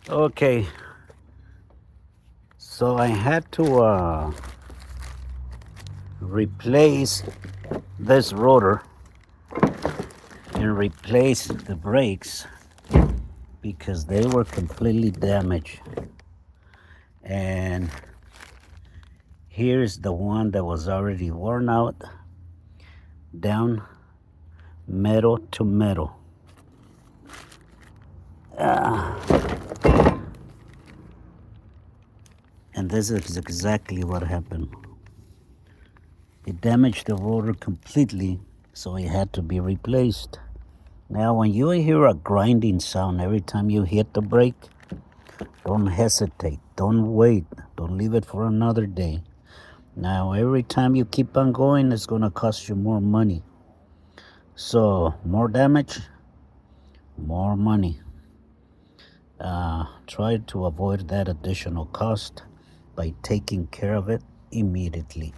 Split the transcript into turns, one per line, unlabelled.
Okay, so I had to replace this rotor and replace the brakes because they were completely damaged. And here's the one that was already worn out, down metal to metal. And this is exactly what happened. It damaged the rotor completely, so it had to be replaced. Now, when you hear a grinding sound every time you hit the brake, don't hesitate, don't wait, don't leave it for another day. Now, every time you keep on going, it's going to cost you more money. So, more damage, more money. Try to avoid that additional cost by taking care of it immediately.